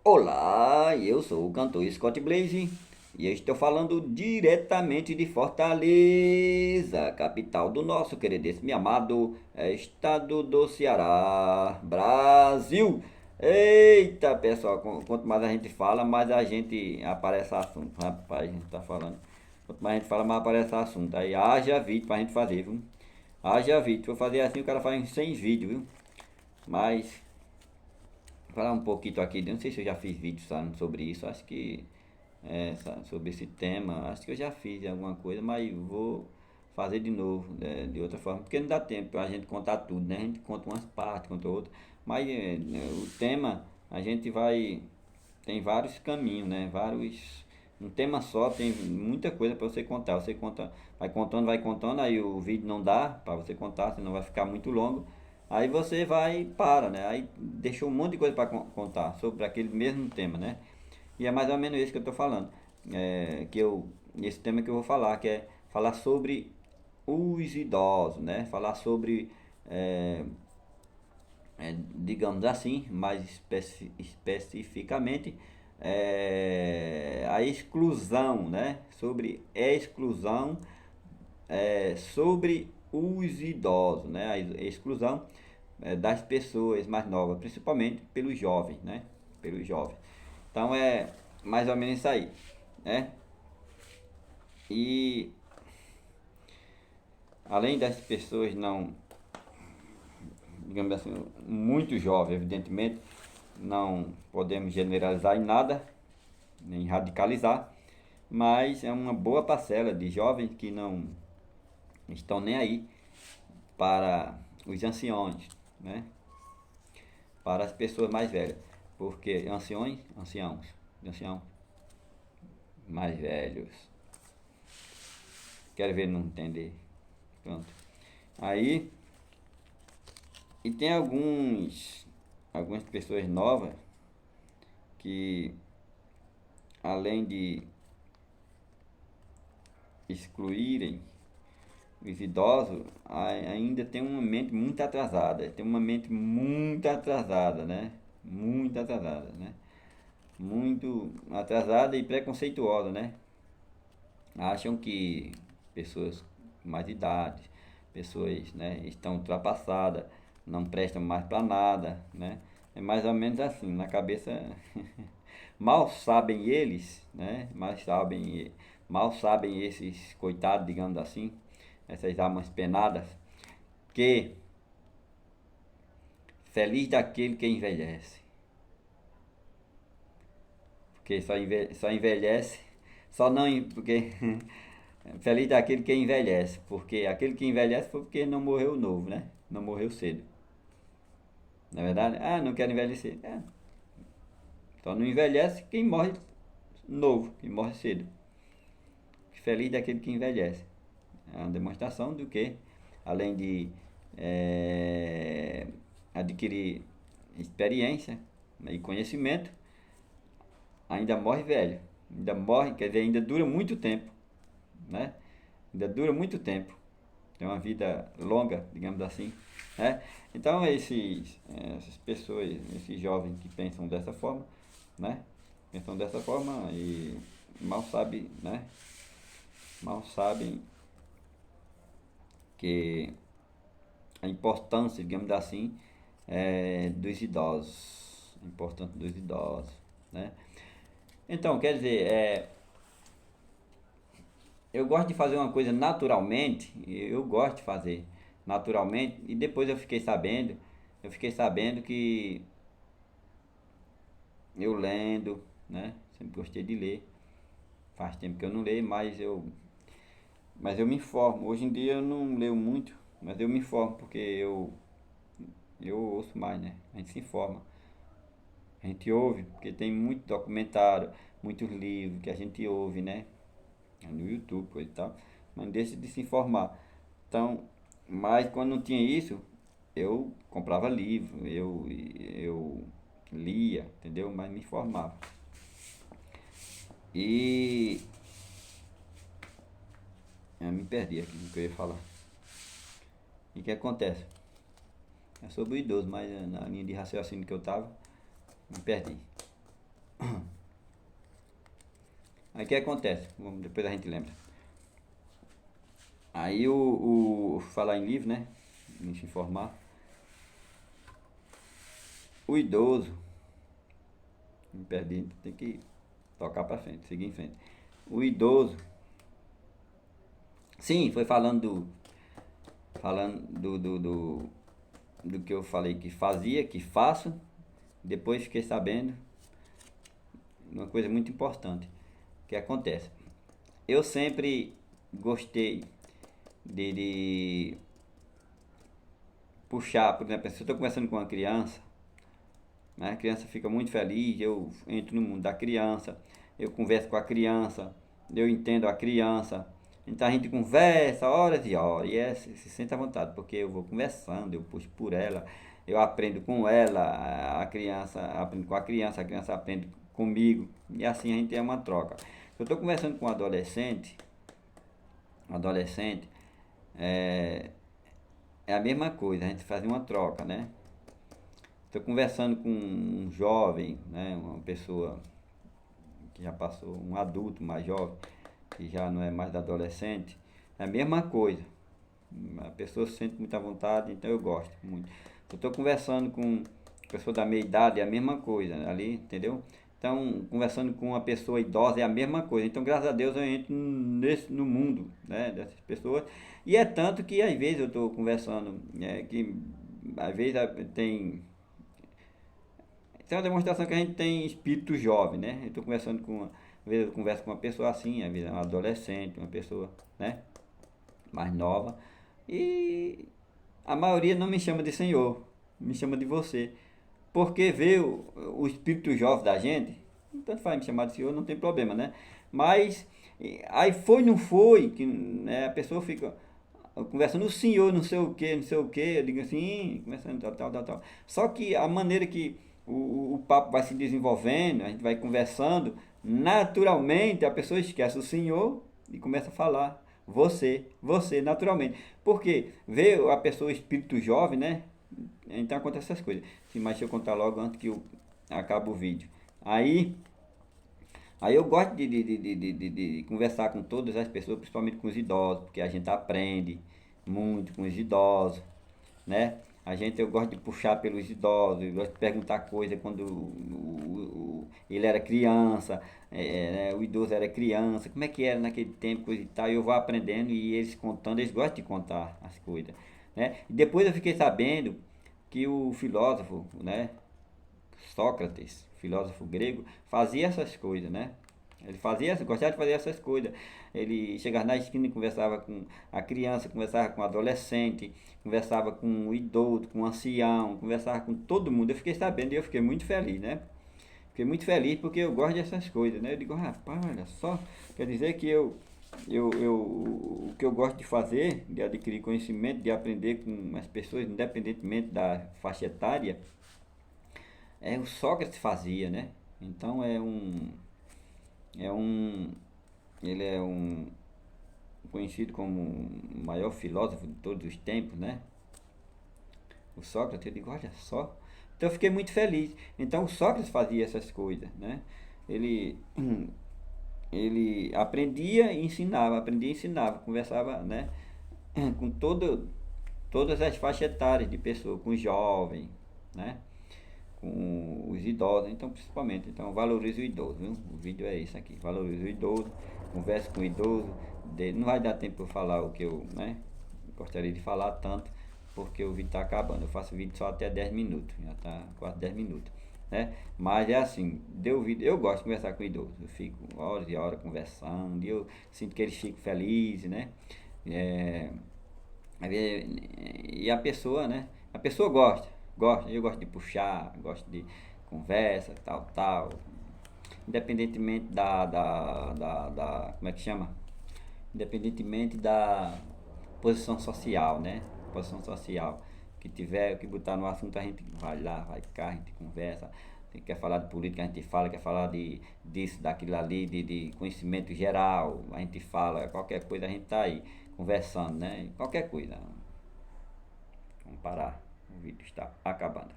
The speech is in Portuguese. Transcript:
Olá, eu sou o cantor Scott Blaze e eu estou falando diretamente de Fortaleza, capital do nosso queridíssimo e amado estado do Ceará, Brasil. Eita, pessoal, quanto mais a gente fala, mais a gente aparece assunto. Rapaz, a gente tá falando. Quanto mais a gente fala, mais aparece assunto. Aí haja vídeo pra gente fazer, viu? Haja vídeo. Se eu fazer assim, o cara faz uns 100 vídeos, viu? Mas falar um pouquinho aqui, não sei se eu já fiz vídeo falando sobre isso, acho que sobre esse tema, acho que eu já fiz alguma coisa, mas vou fazer de novo, de outra forma, porque não dá tempo a gente contar tudo, né? A gente conta umas partes, conta outras, mas o tema a gente vai, tem vários caminhos, né? Vários, um tema só tem muita coisa para você contar, você conta, vai contando, aí o vídeo não dá para você contar, senão vai ficar muito longo. Aí você vai e para, né? Aí deixou um monte de coisa para contar sobre aquele mesmo tema, né? E é mais ou menos isso que eu estou falando. Esse tema que eu vou falar, que é falar sobre os idosos, né? Falar sobre, é, digamos assim, mais especificamente, a exclusão, né? Sobre exclusão, sobre os idosos, né? A exclusão das pessoas mais novas, principalmente pelos jovens, né? Pelos jovens. Então é mais ou menos isso aí, né? E além das pessoas não, digamos assim, muito jovens, evidentemente, não podemos generalizar em nada, nem radicalizar, mas é uma boa parcela de jovens que não estão nem aí para os anciões, né? Para as pessoas mais velhas, porque anciãos mais velhos, quero ver não entender, pronto. Aí e tem algumas pessoas novas que, além de excluírem os idosos, ainda tem uma mente muito atrasada. Tem uma mente muito atrasada, né? Muito atrasada, né? Muito atrasada e preconceituosa, né? Acham que pessoas com mais idade, pessoas, né, estão ultrapassadas, não prestam mais para nada, né? É mais ou menos assim, na cabeça. Mal sabem eles, né? Mal sabem esses coitados, digamos assim, essas almas penadas, que feliz daquele que envelhece. Porque só envelhece, só não. Porque feliz daquele que envelhece. Porque aquele que envelhece foi porque não morreu novo, né? Não morreu cedo. Na verdade, não quero envelhecer. Só não envelhece quem morre novo, quem morre cedo. Feliz daquele que envelhece. É uma demonstração do que, além de é, adquirir experiência e conhecimento, ainda morre velho. Ainda morre, quer dizer, ainda dura muito tempo, né? Ainda dura muito tempo. Tem uma vida longa, digamos assim, né? Então, essas pessoas, esses jovens que pensam dessa forma, né? Pensam dessa forma e mal sabem, né? Mal sabem que a importância, digamos assim, dos idosos. A importância dos idosos, né? Então, quer dizer, eu gosto de fazer uma coisa naturalmente, eu gosto de fazer naturalmente, e depois eu fiquei sabendo que eu lendo, né? Sempre gostei de ler. Faz tempo que eu não leio, mas eu me informo. Hoje em dia eu não leio muito, mas eu me informo porque eu ouço mais, né? A gente se informa. A gente ouve, porque tem muito documentário, muitos livros que a gente ouve, né? No YouTube, coisa e tal. Mas deixa de se informar. Então, mas quando não tinha isso, eu comprava livro, eu lia, entendeu? Mas me informava. E eu me perdi aqui no que eu ia falar. E o que acontece? É sobre o idoso, mas na linha de raciocínio que eu tava, me perdi. Aí o que acontece? Depois a gente lembra. Aí falar em livro, né? A gente informar. O idoso, me perdi, tem que tocar pra frente, seguir em frente. O idoso, sim, foi falando do que eu falei que fazia, que faço. Depois fiquei sabendo uma coisa muito importante que acontece. Eu sempre gostei de puxar, por exemplo, se eu estou conversando com uma criança, né, a criança fica muito feliz, eu entro no mundo da criança, eu converso com a criança, eu entendo a criança. Então a gente conversa horas e horas e se sente à vontade, porque eu vou conversando, eu puxo por ela, eu aprendo com ela, a criança aprende com a criança aprende comigo, e assim a gente tem uma troca. Se eu estou conversando com um adolescente é a mesma coisa, a gente faz uma troca, né? Estou conversando com um jovem, né? Uma pessoa que já passou, um adulto mais jovem, que já não é mais adolescente, é a mesma coisa. A pessoa se sente muita vontade, então eu gosto muito. Eu estou conversando com pessoa da meia idade, é a mesma coisa ali, entendeu? Então, conversando com uma pessoa idosa é a mesma coisa. Então, graças a Deus, eu entro no mundo, né, dessas pessoas. E é tanto que, às vezes, eu estou conversando, que às vezes tem uma demonstração que a gente tem espírito jovem, né? Eu estou conversando às vezes eu converso com uma pessoa assim, às vezes é um adolescente, uma pessoa, né, mais nova. E a maioria não me chama de senhor, me chama de você. Porque vê o espírito jovem da gente, tanto faz me chamar de senhor, não tem problema, né? Mas aí foi, não foi, que né, a pessoa fica conversando, o senhor não sei o que, não sei o que, eu digo assim, conversando tal. Só que a maneira que o papo vai se desenvolvendo, a gente vai conversando, naturalmente a pessoa esquece o senhor e começa a falar você, naturalmente. Porque vê a pessoa, o espírito jovem, né? Então acontece essas coisas. Mas deixa eu contar logo antes que eu acabe o vídeo. Aí, aí eu gosto de conversar com todas as pessoas, principalmente com os idosos, porque a gente aprende muito com os idosos, né? Eu gosto de puxar pelos idosos, eu gosto de perguntar coisa quando ele era criança, né, o idoso era criança, como é que era naquele tempo, coisa e tal, e eu vou aprendendo e eles contando, eles gostam de contar as coisas, né? E depois eu fiquei sabendo que o filósofo, né, Sócrates, filósofo grego, fazia essas coisas, né? Ele gostava de fazer essas coisas. Ele chegava na esquina e conversava com a criança, conversava com o adolescente, conversava com o idoso, com o ancião, conversava com todo mundo. Eu fiquei sabendo e eu fiquei muito feliz, né? Fiquei muito feliz porque eu gosto dessas coisas, né? Eu digo, rapaz, olha só, quer dizer que o que eu gosto de fazer, de adquirir conhecimento, de aprender com as pessoas, independentemente da faixa etária, o Sócrates fazia, né? Então é um, ele é um conhecido como o maior filósofo de todos os tempos, né? O Sócrates, eu digo, olha só. Então eu fiquei muito feliz. Então o Sócrates fazia essas coisas, né? Ele, ele aprendia e ensinava, conversava, né? Com todas as faixas etárias de pessoas, com os jovens, né? Com os idosos, então principalmente. Então valorize o idoso, viu? O vídeo é isso aqui. Valorize o idoso, converse com o idoso. Não vai dar tempo para eu falar o que eu, né, gostaria de falar tanto, porque o vídeo está acabando. Eu faço vídeo só até 10 minutos, já está quase 10 minutos. Né? Mas é assim, deu vídeo, eu gosto de conversar com idosos, eu fico horas e horas conversando, e eu sinto que eles ficam felizes, né? É, e a pessoa, né? A pessoa eu gosto de puxar, gosto de conversa, tal. Independentemente como é que chama? Independentemente da posição social, né? Posição social que tiver, que botar no assunto, a gente vai lá, vai cá, a gente conversa. Quer falar de política, a gente fala, quer falar disso, daquilo ali, de conhecimento geral, a gente fala, qualquer coisa a gente tá aí conversando, né? Qualquer coisa. Vamos parar, o vídeo está acabando.